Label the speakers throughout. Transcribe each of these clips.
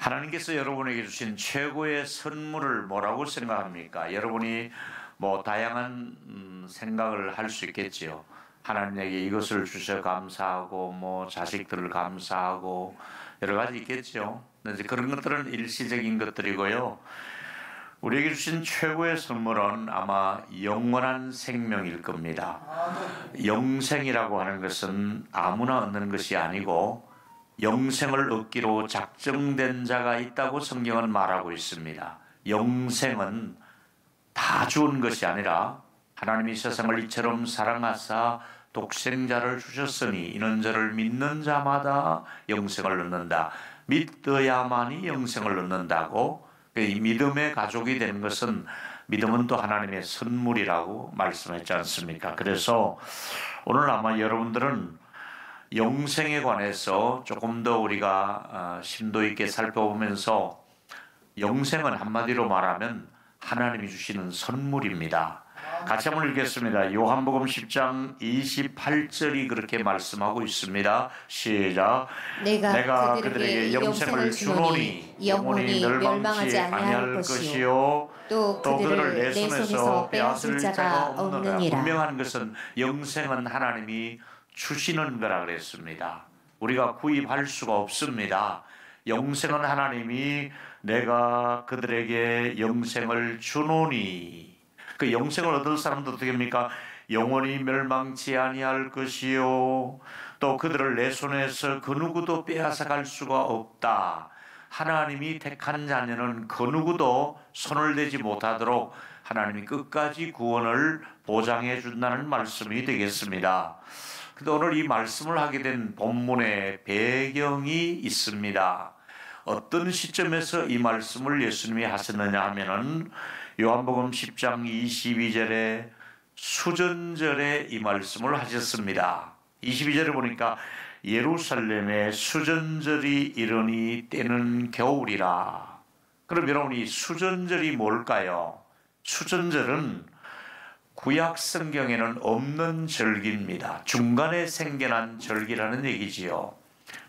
Speaker 1: 하나님께서 여러분에게 주신 최고의 선물을 뭐라고 생각합니까? 여러분이 다양한 생각을 할 수 있겠지요. 하나님에게 이것을 주셔 감사하고 자식들을 감사하고 여러 가지 있겠죠. 근데 그런 것들은 일시적인 것들이고요. 우리에게 주신 최고의 선물은 아마 영원한 생명일 겁니다. 영생이라고 하는 것은 아무나 얻는 것이 아니고 영생을 얻기로 작정된 자가 있다고 성경은 말하고 있습니다. 영생은 다 주은 것이 아니라 하나님이 세상을 이처럼 사랑하사 독생자를 주셨으니 이는 저를 믿는 자마다 영생을 얻는다. 믿어야만이 영생을 얻는다고. 이 믿음의 가족이 되는 것은, 믿음은 또 하나님의 선물이라고 말씀했지 않습니까? 그래서 오늘 아마 여러분들은 영생에 관해서 조금 더 우리가 심도 있게 살펴보면서, 영생은 한마디로 말하면 하나님이 주시는 선물입니다. 같이 한번 읽겠습니다. 요한복음 10장 28절이 그렇게 말씀하고 있습니다. 시작. 내가 그들에게 영생을 주노니 영원히 멸망하지 아니할 것이요 또 그들을 내 손에서 빼앗을 자가 없느니라. 분명한 것은 영생은 하나님이 주시는 거라 그랬습니다. 우리가 구입할 수가 없습니다. 영생은 하나님이 내가 그들에게 영생을 주노니, 그 영생을 얻을 사람도 어떻게 합니까? 영원히 멸망치 아니할 것이요 또 그들을 내 손에서 그 누구도 빼앗아 갈 수가 없다. 하나님이 택한 자녀는 그 누구도 손을 대지 못하도록 하나님이 끝까지 구원을 보장해 준다는 말씀이 되겠습니다. 그런데 오늘 이 말씀을 하게 된 본문의 배경이 있습니다. 어떤 시점에서 이 말씀을 예수님이 하셨느냐 하면은 요한복음 10장 22절에 수전절에 이 말씀을 하셨습니다. 22절에 보니까 예루살렘에 수전절이 이르니 때는 겨울이라. 그럼 여러분, 이 수전절이 뭘까요? 수전절은 구약 성경에는 없는 절기입니다. 중간에 생겨난 절기라는 얘기지요.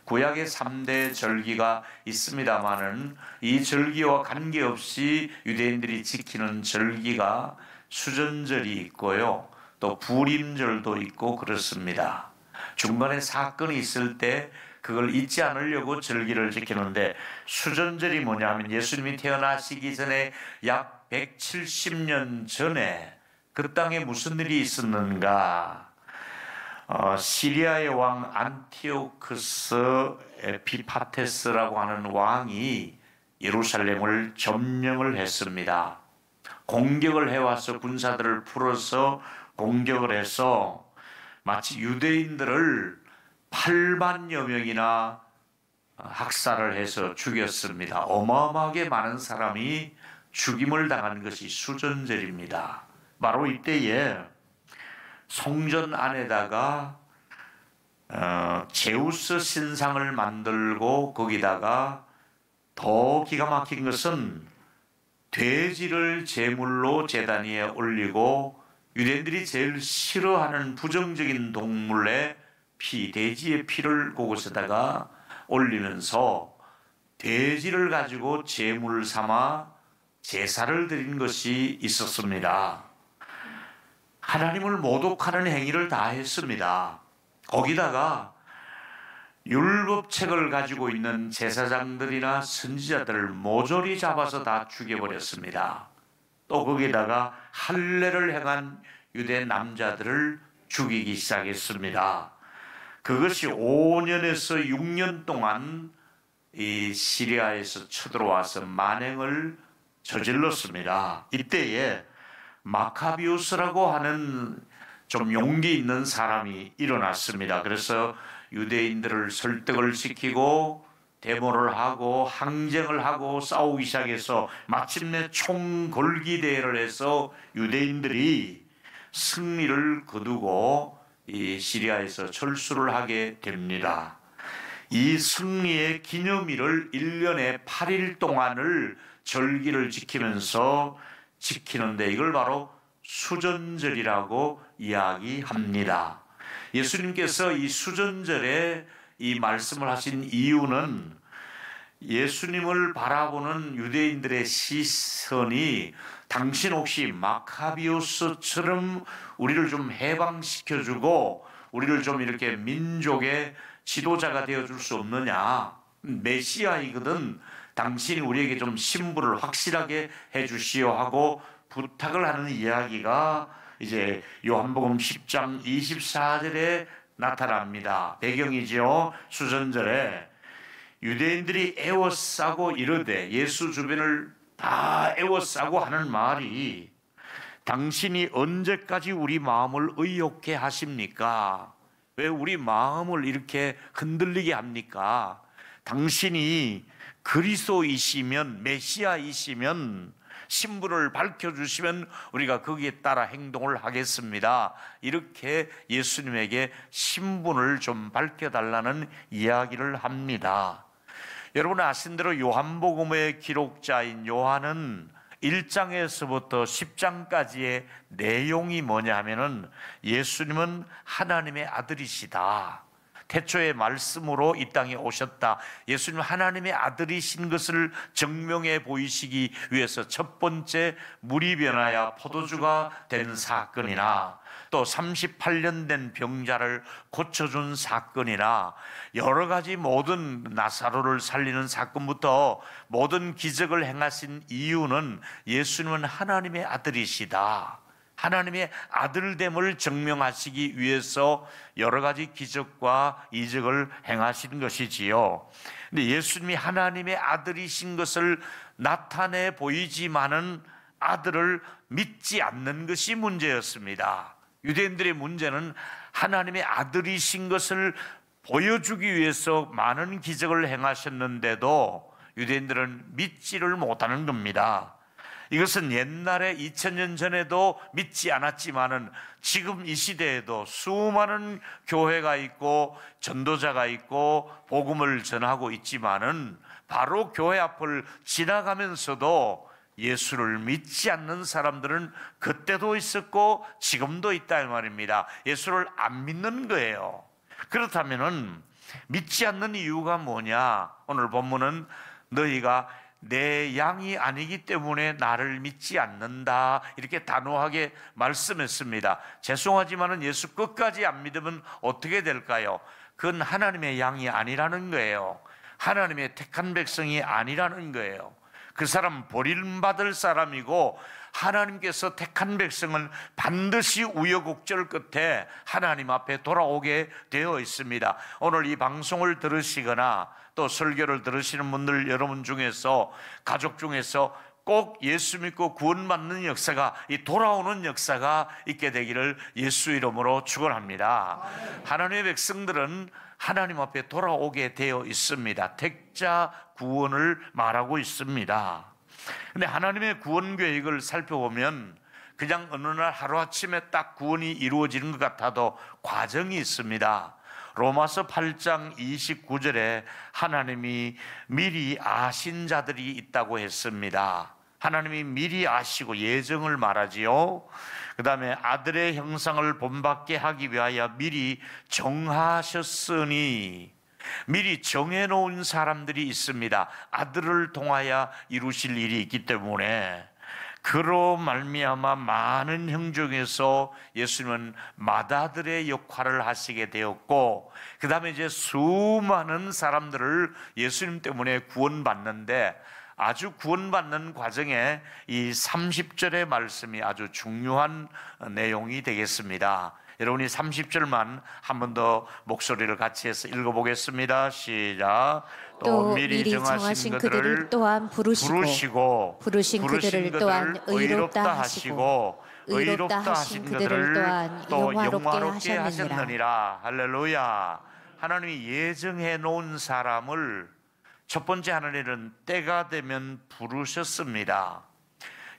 Speaker 1: 구약의 3대 절기가 있습니다마는 이 절기와 관계없이 유대인들이 지키는 절기가 수전절이 있고요, 또 부림절도 있고 그렇습니다. 중간에 사건이 있을 때 그걸 잊지 않으려고 절기를 지키는데, 수전절이 뭐냐면 예수님이 태어나시기 전에 약 170년 전에 그 땅에 무슨 일이 있었는가? 시리아의 왕 안티오쿠스 에피파테스라고 하는 왕이 예루살렘을 점령을 했습니다. 공격을 해와서 군사들을 풀어서 공격을 해서 마치 유대인들을 8만여 명이나 학살을 해서 죽였습니다. 어마어마하게 많은 사람이 죽임을 당한 것이 수전절입니다. 바로 이때에 성전 안에다가 제우스 신상을 만들고, 거기다가 더 기가 막힌 것은 돼지를 제물로 제단 위에 올리고, 유대인들이 제일 싫어하는 부정적인 동물의 피, 돼지의 피를 그곳에다가 올리면서 돼지를 가지고 제물 삼아 제사를 드린 것이 있었습니다. 하나님을 모독하는 행위를 다 했습니다. 거기다가 율법책을 가지고 있는 제사장들이나 선지자들을 모조리 잡아서 다 죽여버렸습니다. 또 거기다가 할례를 행한 유대 남자들을 죽이기 시작했습니다. 그것이 5년에서 6년 동안 이 시리아에서 쳐들어와서 만행을 저질렀습니다. 이때에 마카비우스라고 하는 좀 용기 있는 사람이 일어났습니다. 그래서 유대인들을 설득을 시키고 데모를 하고 항쟁을 하고 싸우기 시작해서 마침내 총 걸기 대회를 해서 유대인들이 승리를 거두고 이 시리아에서 철수를 하게 됩니다. 이 승리의 기념일을 1년에 8일 동안을 절기를 지키면서 지키는데, 이걸 바로 수전절이라고 이야기합니다. 예수님께서 이 수전절에 이 말씀을 하신 이유는 예수님을 바라보는 유대인들의 시선이 당신 혹시 마카비오스처럼 우리를 좀 해방시켜주고 우리를 좀 이렇게 민족의 지도자가 되어줄 수 없느냐, 메시아이거든 당신이 우리에게 좀 신분을 확실하게 해주시오 하고 부탁을 하는 이야기가 이제 요한복음 10장 24절에 나타납니다. 배경이지요. 수전절에 유대인들이 애워싸고 이르되, 예수 주변을 다 애워싸고 하는 말이, 당신이 언제까지 우리 마음을 의욕케 하십니까? 왜 우리 마음을 이렇게 흔들리게 합니까? 당신이 그리스도이시면, 메시아이시면, 신분을 밝혀주시면 우리가 거기에 따라 행동을 하겠습니다. 이렇게 예수님에게 신분을 좀 밝혀달라는 이야기를 합니다. 여러분 아신 대로 요한복음의 기록자인 요한은 1장에서부터 10장까지의 내용이 뭐냐 하면은 예수님은 하나님의 아들이시다, 태초의 말씀으로 이 땅에 오셨다, 예수님 하나님의 아들이신 것을 증명해 보이시기 위해서 첫 번째 물이 변하여 포도주가 된 사건이나, 또 38년 된 병자를 고쳐준 사건이나, 여러 가지 모든 나사로를 살리는 사건부터 모든 기적을 행하신 이유는 예수님은 하나님의 아들이시다, 하나님의 아들됨을 증명하시기 위해서 여러 가지 기적과 이적을 행하신 것이지요. 근데 예수님이 하나님의 아들이신 것을 나타내 보이지만은 아들을 믿지 않는 것이 문제였습니다. 유대인들의 문제는 하나님의 아들이신 것을 보여주기 위해서 많은 기적을 행하셨는데도 유대인들은 믿지를 못하는 겁니다. 이것은 옛날에 2000년 전에도 믿지 않았지만은 지금 이 시대에도 수많은 교회가 있고 전도자가 있고 복음을 전하고 있지만은 바로 교회 앞을 지나가면서도 예수를 믿지 않는 사람들은 그때도 있었고 지금도 있다 이 말입니다. 예수를 안 믿는 거예요. 그렇다면은 믿지 않는 이유가 뭐냐? 오늘 본문은 너희가 내 양이 아니기 때문에 나를 믿지 않는다, 이렇게 단호하게 말씀했습니다. 죄송하지만은 예수 끝까지 안 믿으면 어떻게 될까요? 그건 하나님의 양이 아니라는 거예요. 하나님의 택한 백성이 아니라는 거예요. 그 사람 버림받을 사람이고, 하나님께서 택한 백성은 반드시 우여곡절 끝에 하나님 앞에 돌아오게 되어 있습니다. 오늘 이 방송을 들으시거나 또 설교를 들으시는 분들 여러분 중에서, 가족 중에서 꼭 예수 믿고 구원받는 역사가, 이 돌아오는 역사가 있게 되기를 예수 이름으로 축원합니다. 하나님의 백성들은 하나님 앞에 돌아오게 되어 있습니다. 택자 구원을 말하고 있습니다. 근데 하나님의 구원 계획을 살펴보면 그냥 어느 날 하루아침에 딱 구원이 이루어지는 것 같아도 과정이 있습니다. 로마서 8장 29절에 하나님이 미리 아신 자들이 있다고 했습니다. 하나님이 미리 아시고 예정을 말하지요. 그 다음에 아들의 형상을 본받게 하기 위하여 미리 정하셨으니, 미리 정해놓은 사람들이 있습니다. 아들을 통하여 이루실 일이 있기 때문에, 그로 말미암아 많은 형중에서 예수님은 맏아들의 역할을 하시게 되었고, 그 다음에 이제 수많은 사람들을 예수님 때문에 구원받는데, 아주 구원받는 과정에 이 30절의 말씀이 아주 중요한 내용이 되겠습니다. 여러분이 30절만 한 번 더 목소리를 같이 해서 읽어보겠습니다. 시작. 또 미리 정하신 그들을 또한 부르시고 부르신 그들을 또한 의롭다 하시고 의롭다 하신 그들을 또한 또 영화롭게 하셨느니라. 할렐루야. 하나님이 예정해 놓은 사람을 첫 번째 하나님은 때가 되면 부르셨습니다.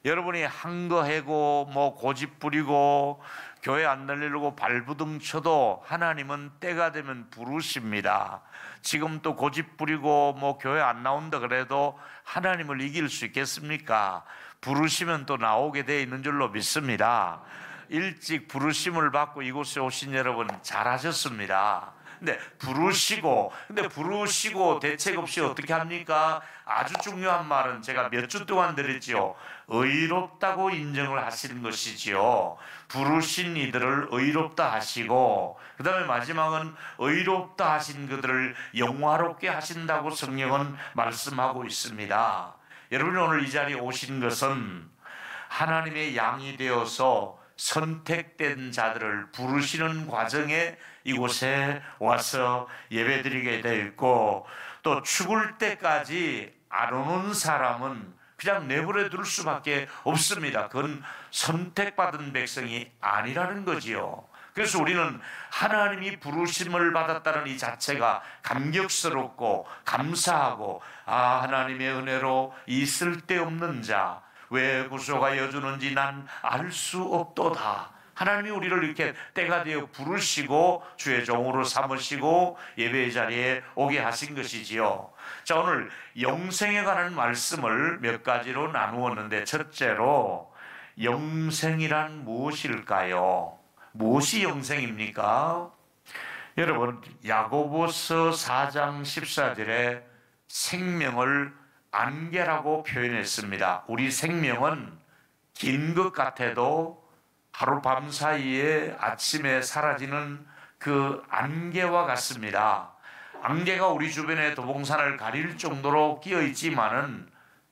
Speaker 1: 여러분이 한거 해고 뭐 고집 부리고 교회 안 다니려고 발부둥 쳐도 하나님은 때가 되면 부르십니다. 지금 또 고집 부리고 뭐 교회 안 나온다 그래도 하나님을 이길 수 있겠습니까? 부르시면 또 나오게 돼 있는 줄로 믿습니다. 일찍 부르심을 받고 이곳에 오신 여러분 잘하셨습니다. 근데 부르시고 대책 없이 어떻게 합니까? 아주 중요한 말은 제가 몇 주 동안 드렸지요. 의롭다고 인정을 하시는 것이지요. 부르신 이들을 의롭다 하시고, 그 다음에 마지막은 의롭다 하신 그들을 영화롭게 하신다고 성경은 말씀하고 있습니다. 여러분이 오늘 이 자리에 오신 것은 하나님의 양이 되어서 선택된 자들을 부르시는 과정에 이곳에 와서 예배드리게 되어 있고, 또 죽을 때까지 안 오는 사람은 그냥 내버려 둘 수밖에 없습니다. 그건 선택받은 백성이 아니라는 거지요. 그래서 우리는 하나님이 부르심을 받았다는 이 자체가 감격스럽고 감사하고, 하나님의 은혜로 이 쓸데없는 자 왜 구속하여 주는지 난 알 수 없도다. 하나님이 우리를 이렇게 때가 되어 부르시고 주의 종으로 삼으시고 예배의 자리에 오게 하신 것이지요. 자, 오늘 영생에 관한 말씀을 몇 가지로 나누었는데, 첫째로 영생이란 무엇일까요? 무엇이 영생입니까? 여러분, 야고보서 4장 14절에 생명을 안개라고 표현했습니다. 우리 생명은 긴 것 같아도 하룻밤 사이에 아침에 사라지는 그 안개와 같습니다. 안개가 우리 주변에 도봉산을 가릴 정도로 끼어 있지만은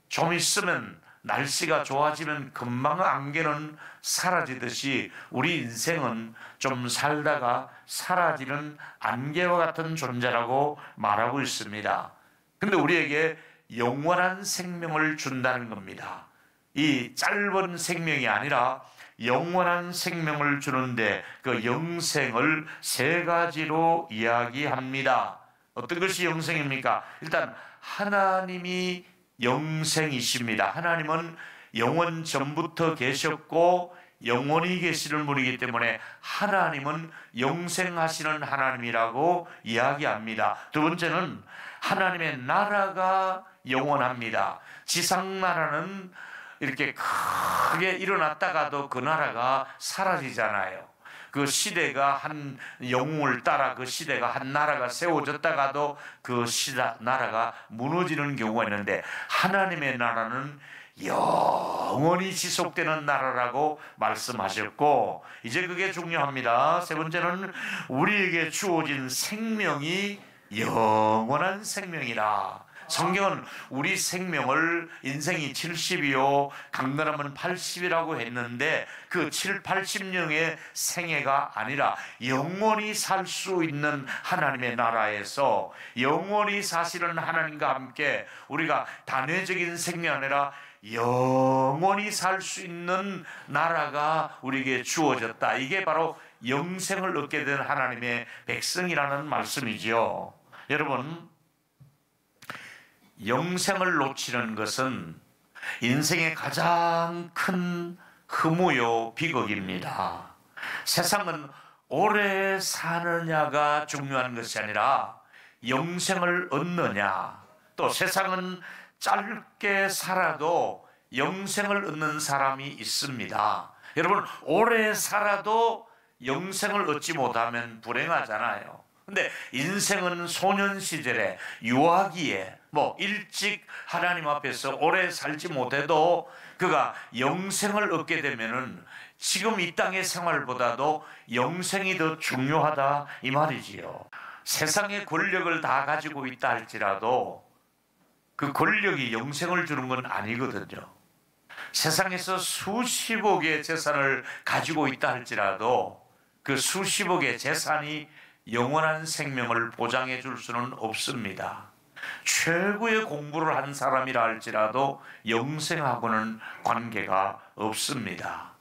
Speaker 1: 좀 있으면 날씨가 좋아지면 금방 안개는 사라지듯이 우리 인생은 좀 살다가 사라지는 안개와 같은 존재라고 말하고 있습니다. 근데 우리에게 영원한 생명을 준다는 겁니다. 이 짧은 생명이 아니라 영원한 생명을 주는데 그 영생을 세 가지로 이야기합니다. 어떤 것이 영생입니까? 일단 하나님이 영생이십니다. 하나님은 영원 전부터 계셨고 영원히 계시는 분이기 때문에 하나님은 영생하시는 하나님이라고 이야기합니다. 두 번째는 하나님의 나라가 영원합니다. 지상 나라는 이렇게 크게 일어났다가도 그 나라가 사라지잖아요. 그 시대가 한 영웅을 따라 그 시대가 한 나라가 세워졌다가도 그 나라가 무너지는 경우가 있는데, 하나님의 나라는 영원히 지속되는 나라라고 말씀하셨고, 이제 그게 중요합니다. 세 번째는 우리에게 주어진 생명이 영원한 생명이라. 성경은 우리 생명을 인생이 70이요 강건하면 80이라고 했는데, 그 7, 80년의 생애가 아니라 영원히 살 수 있는 하나님의 나라에서 영원히 사시는 하나님과 함께 우리가 단회적인 생명이 아니라 영원히 살 수 있는 나라가 우리에게 주어졌다. 이게 바로 영생을 얻게 된 하나님의 백성이라는 말씀이지요. 여러분, 영생을 놓치는 것은 인생의 가장 큰 흠우요 비극입니다. 세상은 오래 사느냐가 중요한 것이 아니라 영생을 얻느냐, 또 세상은 짧게 살아도 영생을 얻는 사람이 있습니다. 여러분, 오래 살아도 영생을 얻지 못하면 불행하잖아요. 근데 인생은 소년 시절에 유아기에 일찍 하나님 앞에서 오래 살지 못해도 그가 영생을 얻게 되면은 지금 이 땅의 생활보다도 영생이 더 중요하다 이 말이지요. 세상의 권력을 다 가지고 있다 할지라도 그 권력이 영생을 주는 건 아니거든요. 세상에서 수십억의 재산을 가지고 있다 할지라도 그 수십억의 재산이 영원한 생명을 보장해 줄 수는 없습니다. 최고의 공부를 한 사람이라 할지라도 영생하고는 관계가 없습니다.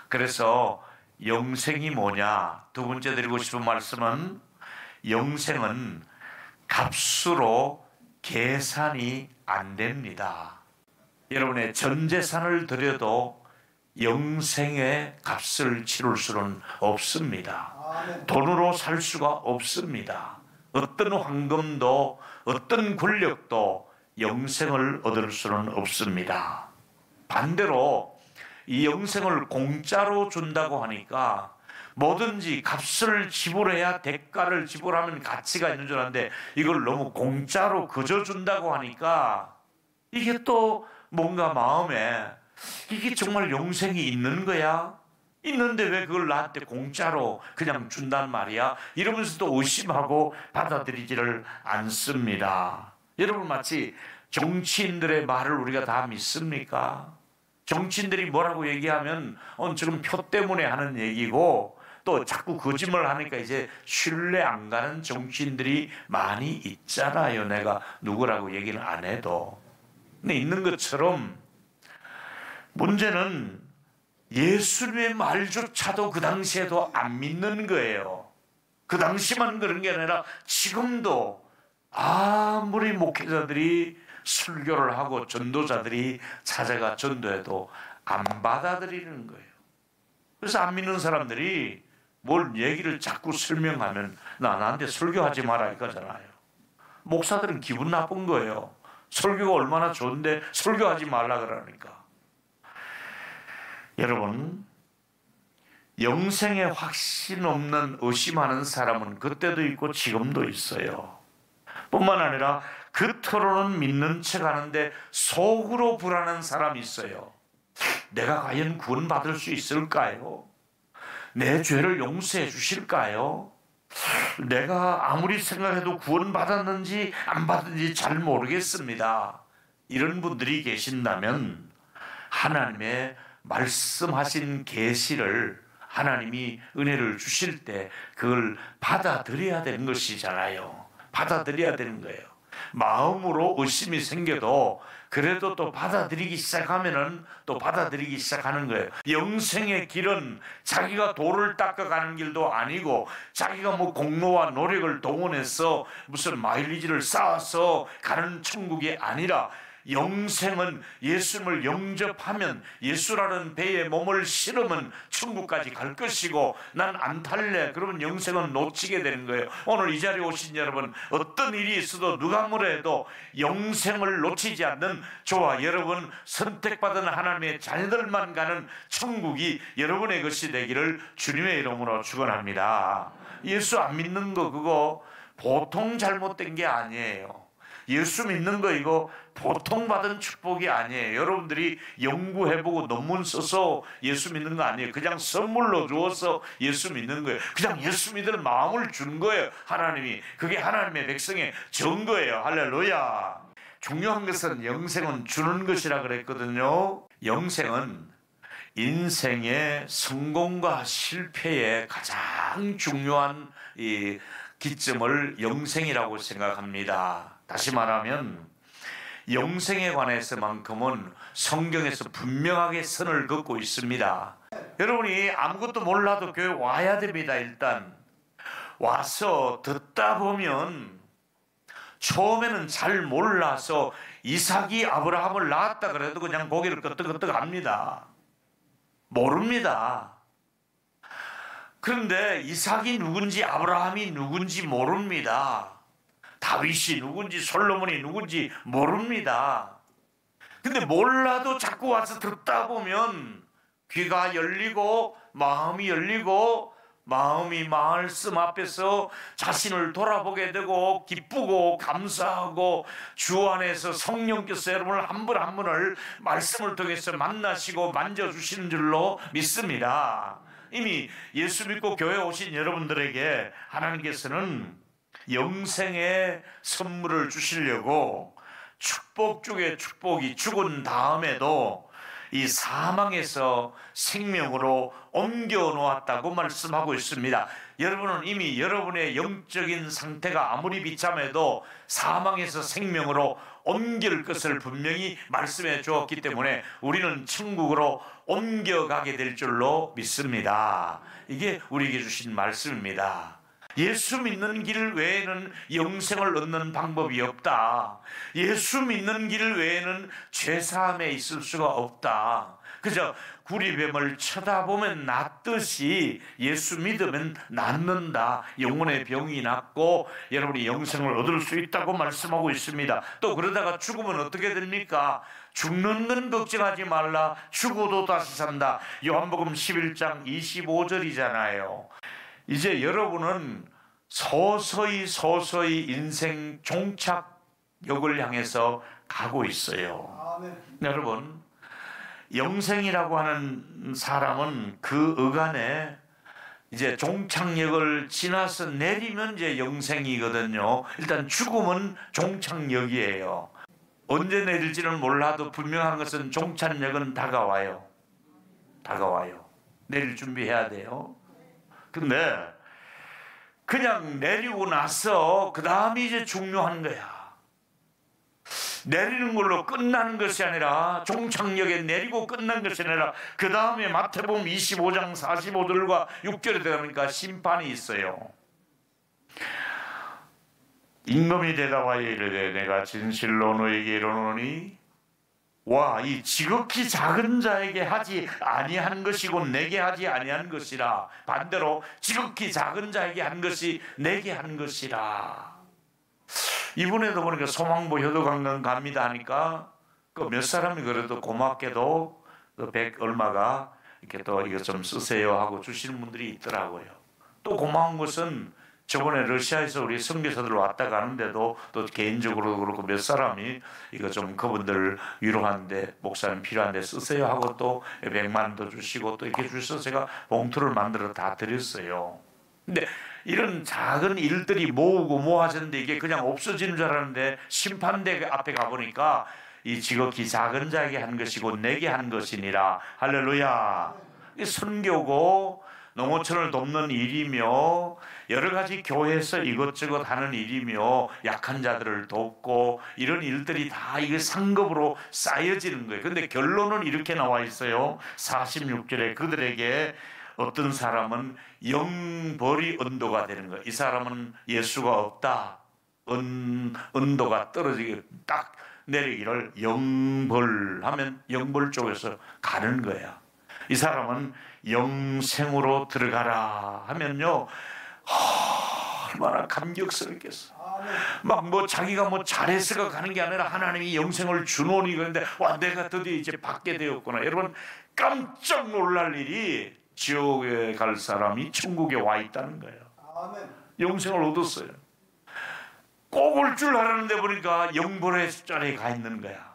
Speaker 1: 그래서 영생이 뭐냐? 두 번째 드리고 싶은 말씀은, 영생은 값으로 계산이 안 됩니다. 여러분의 전 재산을 들여도 영생의 값을 치를 수는 없습니다. 돈으로 살 수가 없습니다. 어떤 황금도 어떤 권력도 영생을 얻을 수는 없습니다. 반대로 이 영생을 공짜로 준다고 하니까 뭐든지 값을 지불해야 대가를 지불하면 가치가 있는 줄 알았는데 이걸 너무 공짜로 그저 준다고 하니까 이게 또 뭔가 마음에 이게 정말 영생이 있는 거야? 있는데 왜 그걸 나한테 공짜로 그냥 준단 말이야? 이러면서 또 의심하고 받아들이지를 않습니다. 여러분, 마치 정치인들의 말을 우리가 다 믿습니까? 정치인들이 뭐라고 얘기하면 지금 표 때문에 하는 얘기고 또 자꾸 거짓말 하니까 이제 신뢰 안 가는 정치인들이 많이 있잖아요. 내가 누구라고 얘기는 안 해도. 근데 있는 것처럼 문제는 예수님의 말조차도 그 당시에도 안 믿는 거예요. 그 당시만 그런 게 아니라 지금도 아무리 목회자들이 설교를 하고 전도자들이 찾아가 전도해도 안 받아들이는 거예요. 그래서 안 믿는 사람들이 뭘 얘기를 자꾸 설명하면 나한테 설교하지 마라 이거잖아요. 목사들은 기분 나쁜 거예요. 설교가 얼마나 좋은데 설교하지 말라 그러니까. 여러분, 영생에 확신 없는 의심하는 사람은 그때도 있고 지금도 있어요. 뿐만 아니라 겉으로는 믿는 척 하는데 속으로 불안한 사람이 있어요. 내가 과연 구원받을 수 있을까요? 내 죄를 용서해 주실까요? 내가 아무리 생각해도 구원받았는지 안 받았는지 잘 모르겠습니다. 이런 분들이 계신다면 하나님의 말씀하신 계시를 하나님이 은혜를 주실 때 그걸 받아들여야 되는 것이잖아요. 받아들여야 되는 거예요. 마음으로 의심이 생겨도 그래도 또 받아들이기 시작하면은 또 받아들이기 시작하는 거예요. 영생의 길은 자기가 돌을 닦아가는 길도 아니고 자기가 뭐 공로와 노력을 동원해서 무슨 마일리지를 쌓아서 가는 천국이 아니라 영생은 예수님을 영접하면 예수라는 배에 몸을 실으면 천국까지 갈 것이고 난 안 탈래. 그러면 영생은 놓치게 되는 거예요. 오늘 이 자리에 오신 여러분, 어떤 일이 있어도 누가 뭐라 해도 영생을 놓치지 않는 저와 여러분, 선택받은 하나님의 자녀들만 가는 천국이 여러분의 것이 되기를 주님의 이름으로 축원합니다. 예수 안 믿는 거 그거 보통 잘못된 게 아니에요. 예수 믿는 거 이거 보통 받은 축복이 아니에요. 여러분들이 연구해보고 논문 써서 예수 믿는 거 아니에요. 그냥 선물로 주어서 예수 믿는 거예요. 그냥 예수 믿을 마음을 준 거예요. 하나님이. 그게 하나님의 백성의 증거예요. 할렐루야. 중요한 것은 영생은 주는 것이라 그랬거든요. 영생은 인생의 성공과 실패의 가장 중요한 이 기점을 영생이라고 생각합니다. 다시 말하면 영생에 관해서만큼은 성경에서 분명하게 선을 긋고 있습니다. 여러분이 아무것도 몰라도 교회 와야 됩니다. 일단 와서 듣다 보면 처음에는 잘 몰라서 이삭이 아브라함을 낳았다 그래도 그냥 고개를 끄덕끄덕 합니다. 모릅니다. 그런데 이삭이 누군지 아브라함이 누군지 모릅니다. 다윗이 누군지 솔로몬이 누군지 모릅니다. 근데 몰라도 자꾸 와서 듣다 보면 귀가 열리고 마음이 열리고 마음이 말씀 앞에서 자신을 돌아보게 되고 기쁘고 감사하고 주 안에서 성령께서 여러분을 한 분 한 분을 말씀을 통해서 만나시고 만져주시는 줄로 믿습니다. 이미 예수 믿고 교회 오신 여러분들에게 하나님께서는 영생의 선물을 주시려고 축복 중에 축복이 죽은 다음에도 이 사망에서 생명으로 옮겨 놓았다고 말씀하고 있습니다. 여러분은 이미 여러분의 영적인 상태가 아무리 비참해도 사망에서 생명으로 옮길 것을 분명히 말씀해 주었기 때문에 우리는 천국으로 옮겨가게 될 줄로 믿습니다. 이게 우리에게 주신 말씀입니다. 예수 믿는 길 외에는 영생을 얻는 방법이 없다. 예수 믿는 길 외에는 죄사함에 있을 수가 없다. 그저 구리뱀을 쳐다보면 낫듯이 예수 믿으면 낫는다. 영혼의 병이 낫고 여러분이 영생을 얻을 수 있다고 말씀하고 있습니다. 또 그러다가 죽으면 어떻게 됩니까? 죽는 건 걱정하지 말라. 죽어도 다시 산다. 요한복음 11장 25절이잖아요. 이제 여러분은 서서히 인생 종착역을 향해서 가고 있어요. 여러분, 영생이라고 하는 사람은 그 어간에 이제 종착역을 지나서 내리면 이제 영생이거든요. 일단 죽음은 종착역이에요. 언제 내릴지는 몰라도 분명한 것은 종착역은 다가와요. 내릴 준비해야 돼요. 근데 그냥 내리고 나서 그 다음이 이제 중요한 거야. 내리는 걸로 끝나는 것이 아니라, 종착역에 내리고 끝난 것이 아니라 그 다음에 마태복음 25장 45절과 6절에 들어가니까 심판이 있어요. 임금이 대답하여 이르되 내가 진실로 너에게 이르노니 와, 이 지극히 작은 자에게 하지 아니한 것이고 내게 하지 아니한 것이라. 반대로 지극히 작은 자에게 한 것이 내게 한 것이라. 이번에도 보니까 소망보 효도강론 갑니다 하니까 그 몇 사람이 그래도 고맙게도 그 100 얼마가 이렇게 또 이거 좀 쓰세요 하고 주시는 분들이 있더라고요. 또 고마운 것은 저번에 러시아에서 우리 선교사들 왔다 가는데도 또 개인적으로 그렇고 몇 사람이 이거 좀 그분들 위로하는데 목사님 필요한데 쓰세요 하고 또 100만도 주시고 또 이렇게 주셔서 제가 봉투를 만들어 다 드렸어요. 근데 이런 작은 일들이 모아졌는데 이게 그냥 없어지는 줄 알았는데 심판대 앞에 가보니까 이 지극히 작은 자에게 한 것이고 내게 한 것이니라. 할렐루야. 선교고 농어촌을 돕는 일이며 여러 가지 교회에서 이것저것 하는 일이며 약한 자들을 돕고 이런 일들이 다 이게 상급으로 쌓여지는 거예요. 그런데 결론은 이렇게 나와 있어요. 46절에 그들에게 어떤 사람은 영벌이 언도가 되는 거예요. 이 사람은 예수가 없다. 언도가 떨어지게 딱 내리기를 영벌하면 영벌 쪽에서 가는 거야. 이 사람은 영생으로 들어가라 하면요, 얼마나 감격스럽겠어. 막 뭐 자기가 뭐 잘해서가 가는 게 아니라 하나님이 영생을 주노니. 그런데 와, 내가 드디어 이제 받게 되었구나. 여러분, 깜짝 놀랄 일이 지옥에 갈 사람이 천국에 와 있다는 거예요. 영생을 얻었어요. 꼭 올 줄 알았는데 보니까 영벌의 자리에 가 있는 거야.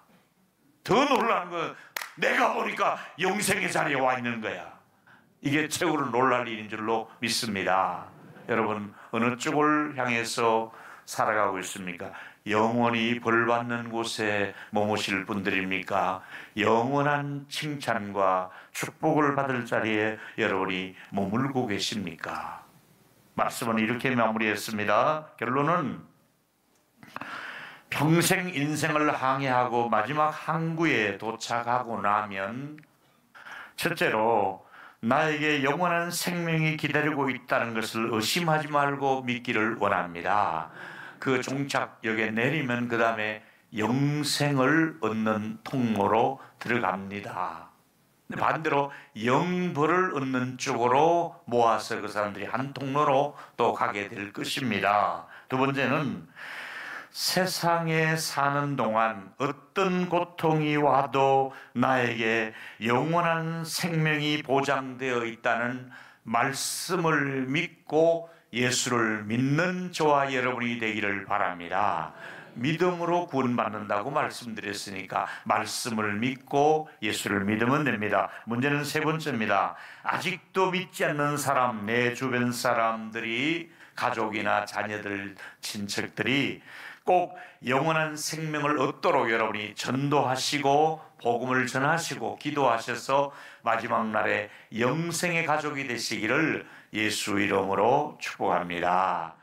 Speaker 1: 더 놀라는 건 내가 보니까 영생의 자리에 와 있는 거야. 이게 최고로 놀랄 일인 줄로 믿습니다. 여러분, 어느 쪽을 향해서 살아가고 있습니까? 영원히 벌받는 곳에 머무실 분들입니까? 영원한 칭찬과 축복을 받을 자리에 여러분이 머물고 계십니까? 말씀은 이렇게 마무리했습니다. 결론은 평생 인생을 항해하고 마지막 항구에 도착하고 나면 첫째로 나에게 영원한 생명이 기다리고 있다는 것을 의심하지 말고 믿기를 원합니다. 그 종착역에 내리면 그 다음에 영생을 얻는 통로로 들어갑니다. 반대로 영벌을 얻는 쪽으로 모아서 그 사람들이 한 통로로 또 가게 될 것입니다. 두 번째는 세상에 사는 동안 어떤 고통이 와도 나에게 영원한 생명이 보장되어 있다는 말씀을 믿고 예수를 믿는 저와 여러분이 되기를 바랍니다. 믿음으로 구원받는다고 말씀드렸으니까 말씀을 믿고 예수를 믿으면 됩니다. 문제는 세 번째입니다. 아직도 믿지 않는 사람, 내 주변 사람들이, 가족이나 자녀들, 친척들이 꼭 영원한 생명을 얻도록 여러분이 전도하시고 복음을 전하시고 기도하셔서 마지막 날에 영생의 가족이 되시기를 예수 이름으로 축복합니다.